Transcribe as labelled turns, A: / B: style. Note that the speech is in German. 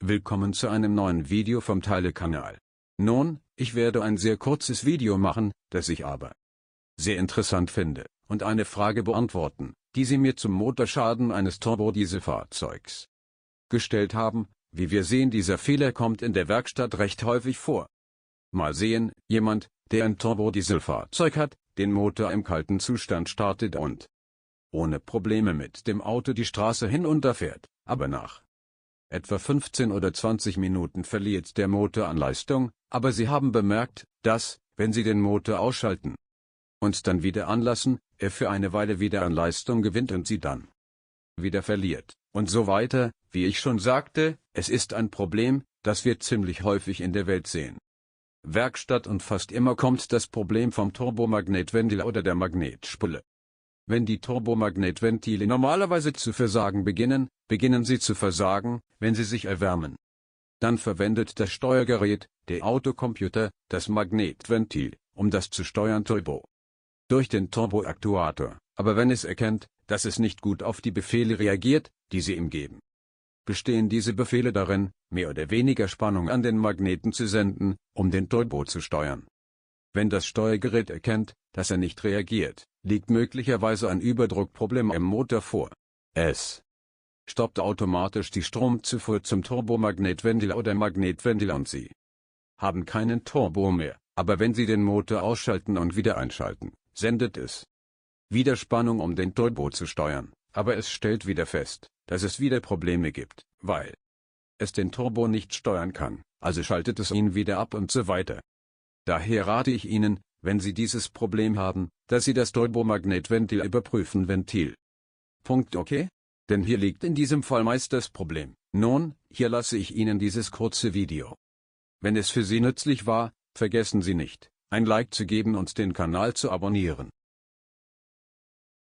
A: Willkommen zu einem neuen Video vom Teile-Kanal. Nun, ich werde ein sehr kurzes Video machen, das ich aber sehr interessant finde, und eine Frage beantworten, die Sie mir zum Motorschaden eines Turbodieselfahrzeugs gestellt haben. Wie wir sehen, dieser Fehler kommt in der Werkstatt recht häufig vor. Mal sehen, jemand, der ein Turbodieselfahrzeug hat, den Motor im kalten Zustand startet und ohne Probleme mit dem Auto die Straße hinunterfährt, aber nach etwa 15 oder 20 Minuten verliert der Motor an Leistung, aber Sie haben bemerkt, dass, wenn Sie den Motor ausschalten und dann wieder anlassen, er für eine Weile wieder an Leistung gewinnt und Sie dann wieder verliert, und so weiter. Wie ich schon sagte, es ist ein Problem, das wir ziemlich häufig in der Welt sehen. Werkstatt, und fast immer kommt das Problem vom Turbomagnetventil oder der Magnetspule. Wenn die Turbomagnetventile normalerweise zu versagen beginnen sie zu versagen, wenn sie sich erwärmen. Dann verwendet das Steuergerät, der Autocomputer, das Magnetventil, um das zu steuern durch den Turboaktuator, aber wenn es erkennt, dass es nicht gut auf die Befehle reagiert, die Sie ihm geben, bestehen diese Befehle darin, mehr oder weniger Spannung an den Magneten zu senden, um den Turbo zu steuern. Wenn das Steuergerät erkennt, dass er nicht reagiert, liegt möglicherweise ein Überdruckproblem im Motor vor. Es stoppt automatisch die Stromzufuhr zum Turbomagnetventil oder Magnetventil und Sie haben keinen Turbo mehr, aber wenn Sie den Motor ausschalten und wieder einschalten, sendet es wieder Spannung, um den Turbo zu steuern, aber es stellt wieder fest, dass es wieder Probleme gibt, weil es den Turbo nicht steuern kann, also schaltet es ihn wieder ab und so weiter. Daher rate ich Ihnen, wenn Sie dieses Problem haben, dass Sie das Turbomagnetventil überprüfen. Ventil. Okay? Denn hier liegt in diesem Fall meist das Problem. Nun, hier lasse ich Ihnen dieses kurze Video. Wenn es für Sie nützlich war, vergessen Sie nicht, ein Like zu geben und den Kanal zu abonnieren.